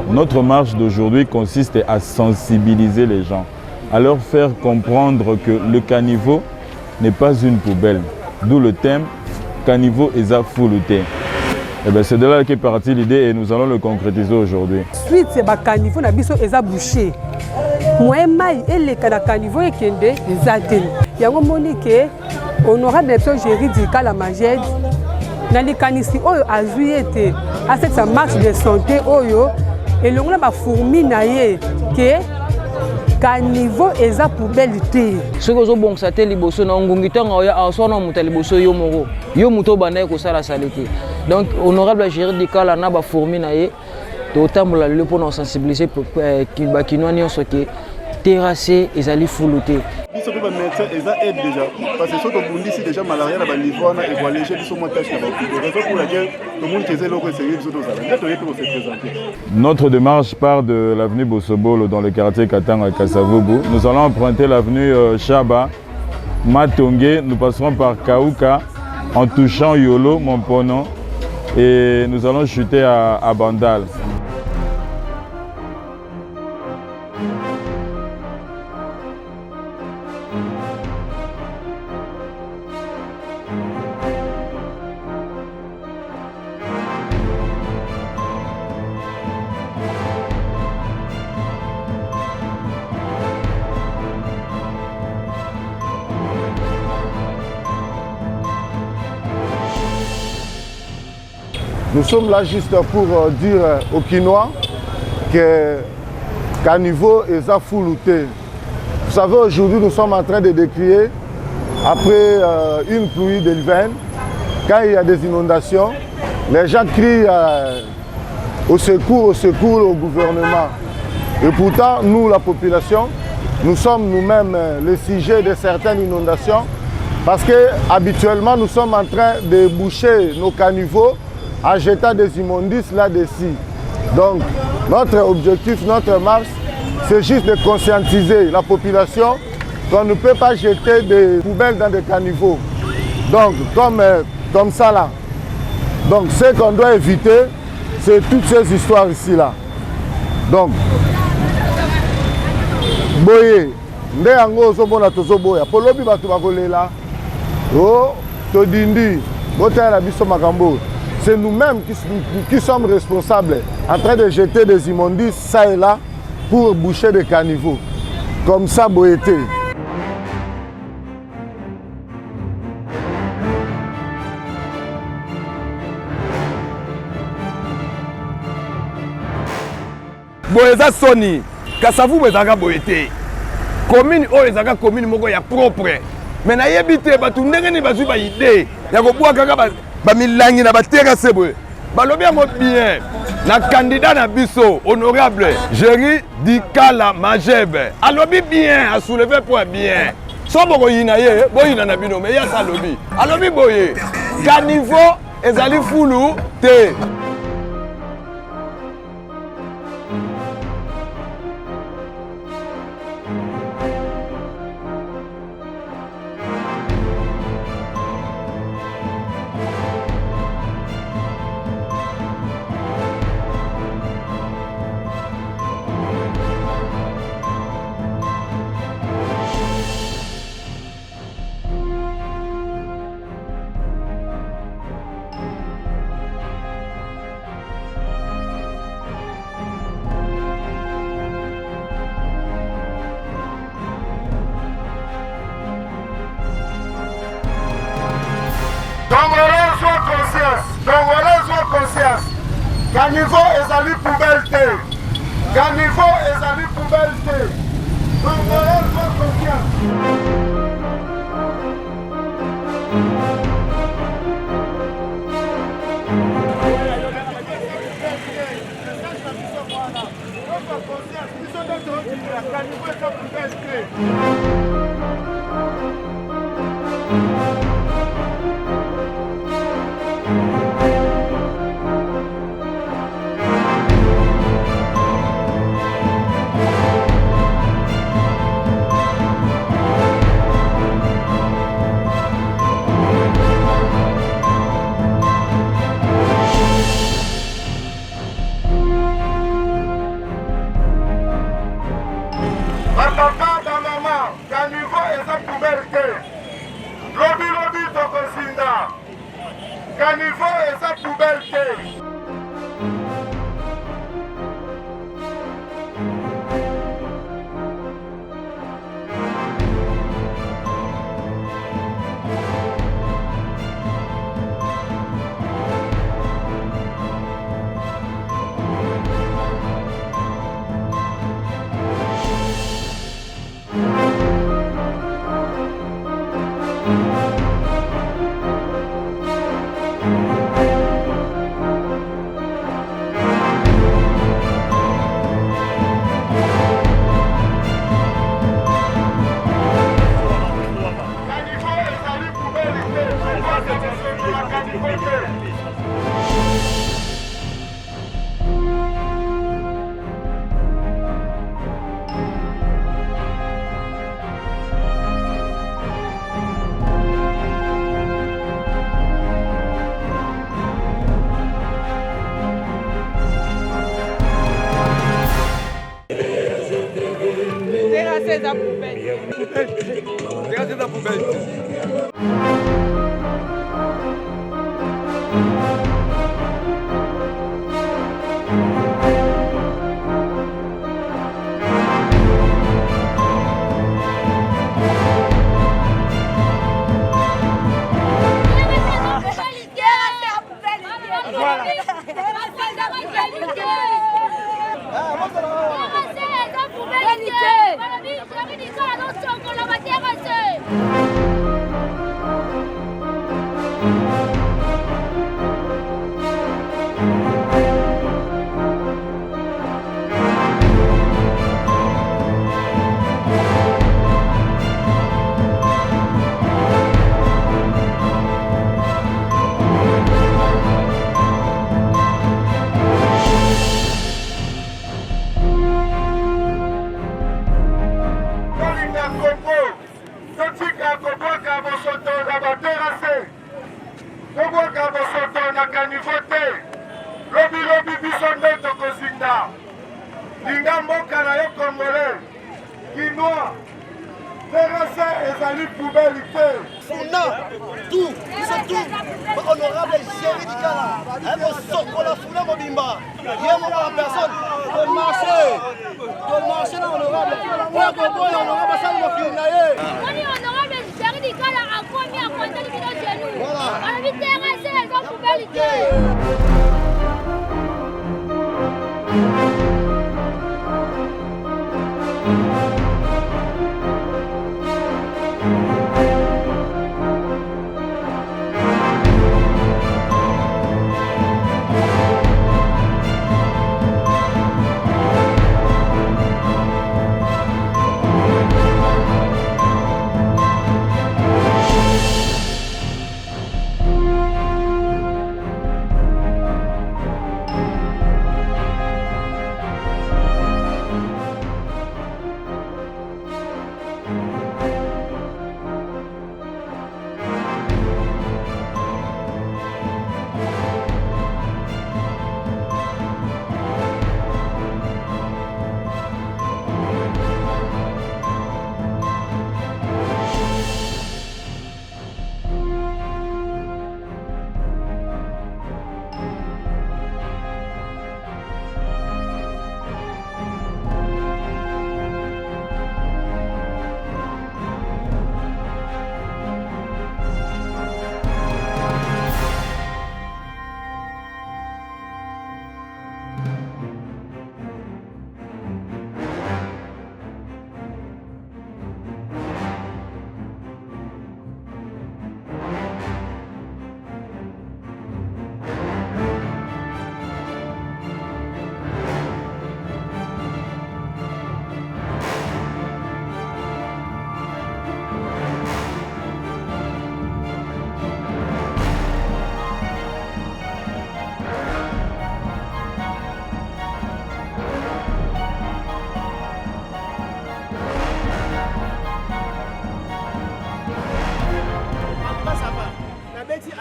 Notre marche d'aujourd'hui consiste à sensibiliser les gens, à leur faire comprendre que le caniveau n'est pas une poubelle. D'où le thème « Caniveau eza fuluté ». C'est de là qu'est partie l'idée et nous allons le concrétiser aujourd'hui. Suite, c'est le caniveau eza bouché. Moi, maï et les caniveau et kende zaten. Il y a un moment que honorable direction juridique la Maged, dans les canissi oyo a joué à cette marche de santé oyo. Et l'on a fourmi naïe que caniveau eza poubelle té. Ce que zo bon saté liboso na ngungita ngoya asona muta liboso yo moko. Yo muto banaye ko sala salité. Donc honorable juridique la na ba fourmi naïe to tambola le pour sensibiliser ba kinwani onso ke terrasser ezali fuluté. Biso pe ba médecin eza aide déjà parce que soto bundisi déjà malaria na ba niveau na et alléger biso mo tâche na ba raison pour laquelle tout le monde faisait l'autre série biso dozala. Pour se présenter. Notre démarche part de l'avenue Bosobolo dans le quartier Katanga à Kasavubu. Nous allons emprunter l'avenue Chaba, Matongé, nous passerons par Kauka en touchant Yolo, Mompono et nous allons chuter à Bandal. Nous sommes là juste pour dire aux Kinois que caniveau est à fuluté. Vous savez, aujourd'hui, nous sommes en train de décrier, après une pluie d'hiver, quand il y a des inondations, les gens crient au secours au gouvernement. Et pourtant, nous, la population, nous sommes nous-mêmes le sujet de certaines inondations parce que habituellement, nous sommes en train de boucher nos caniveaux en jetant des immondices là-dessus. Donc, notre objectif, notre marche, c'est juste de conscientiser la population qu'on ne peut pas jeter des poubelles dans des caniveaux. Donc, comme ça là. Donc, ce qu'on doit éviter, c'est toutes ces histoires ici-là. Donc, boye, nde yango ozomona tozoboya. Polobi batu bakolela, oh, todindi, botala biso makambo. C'est nous-mêmes qui sommes responsables en train de jeter des immondices ça et là pour boucher des caniveaux. Comme ça, boété. Boeza Sony, Kasavubu ezaka boété. Commune o ezaka commune moko ya propre. Mais na yebite batu ndenge ni bazui ba idée. Ya ko bua kaka ba milangi na ba terrasse boye. Balobi yango bien. Na candidat na biso honorable Jerry Dikala Majebe. Alobi bien, a soulevé point bien. So boko yina ye, boyina na bino mais ya sa lobi. Alobi boye. Caniveau ezali fulu te. Caniveau ezali poubelle te. Caniveau ezali poubelle te. Donc voilà votre confiance. Caniveau et sa poubelle.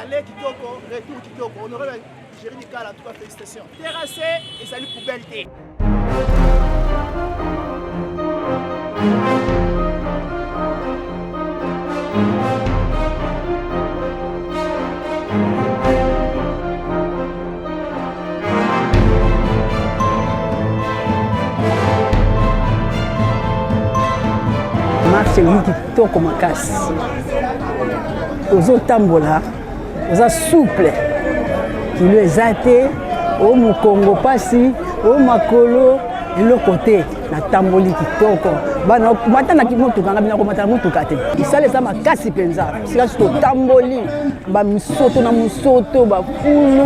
aller kitoko, retour kitoko. On aurait géré du cas là, en tout cas félicitations. Terrassé et salut poubelle. elingi kitoko makasi ozotambola oza souple kilo eza te o mokongo pasi o makolo eloko te natamboli kitoko bana matanaki motuka nga bina komata motuka te isala eza makasi mpenza sikasi totamboli bamisoto na mosoto bafulu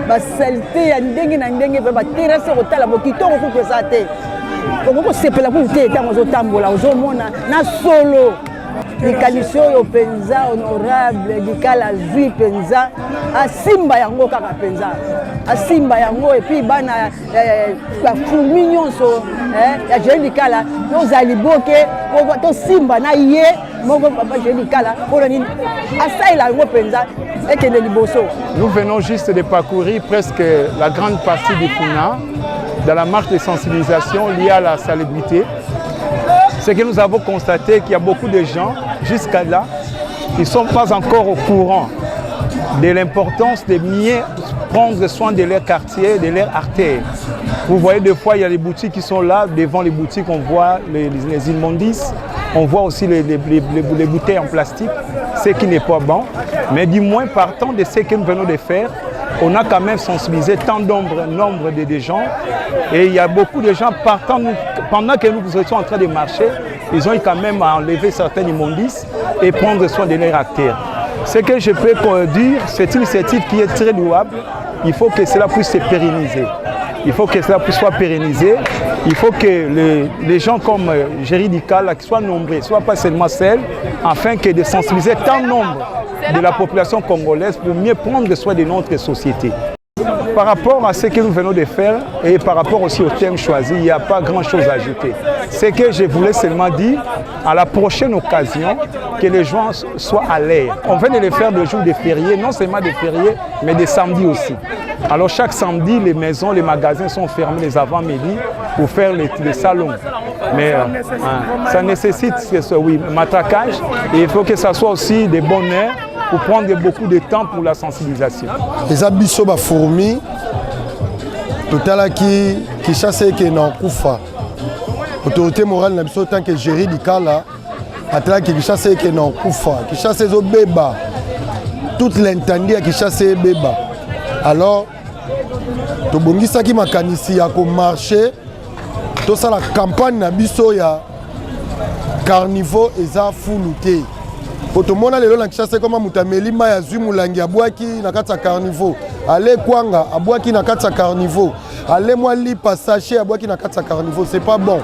basalite ya ndenge na ndenge mpe baterase kotala bokitoko kutu eza te okokosepela kutu te ntango ozotambola ozomona na solo likanisi oyo mpenza honorable likala zwi mpenza asimba yango kaka mpenza asimba yango epuis bana bafumi nyonso ya jeli likala tozali boke tosimba na ye moko papa jeli likala mpona nini asalela yango mpenza ekende liboso. Nous venons juste de parcourir presque la grande partie du Puna dans la marche de sensibilisation liée à la salubrité. C'est que nous avons constaté qu'il y a beaucoup de gens, jusqu'à là, qui ne sont pas encore au courant de l'importance de mieux prendre soin de leur quartier, de leur artère. Vous voyez, des fois, il y a des boutiques qui sont là, devant les boutiques, on voit les immondices, on voit aussi les bouteilles en plastique, ce qui n'est pas bon. Mais du moins, partant de ce que nous venons de faire, on a quand même sensibilisé tant nombre de gens. Et il y a beaucoup de gens partant, pendant que nous étions en train de marcher, ils ont eu quand même à enlever certaines immondices et prendre soin de leur artère. Ce que je peux dire, c'est une initiative qui est très louable. Il faut que cela puisse se pérenniser. Il faut que cela puisse soit pérennisé. Il faut que les gens comme Géry Dikala, qui soient nombreux, ne soient pas seulement celles, afin que de sensibiliser tant nombre de la population congolaise pour mieux prendre soin de notre société. Par rapport à ce que nous venons de faire et par rapport aussi au thème choisi, il n'y a pas grand-chose à ajouter. Ce que je voulais seulement dire, à la prochaine occasion, que les gens soient à l'air. On vient de le faire de jours de férié, non seulement de férié, mais de samedi aussi. Alors chaque samedi, les maisons, les magasins sont fermés les avant-midi pour faire les salons. Mais ça nécessite matraquage et il faut que ça soit aussi de bonne heure pour prendre beaucoup de temps pour la sensibilisation. Les abisso ba fourmi totala qui chasse qui na kufa. Autorité morale na biso tant que Géry Dikala atala qui chasse qui na kufa, qui chasse zo beba. Toute l'intendie qui chasse beba. Alors to bongisa ki makanisi ya ko marché to ça la campagne na biso ya carnivore eza fuluté. Otomona lelo na Kinshasa koma mutameli ma ya zwi mulangi abwaki na kati ya carnivore. Ale kwanga abwaki na kati ya carnivore. Ale mwa lipa sachet abwaki na kati ya carnivore, c'est pas bon.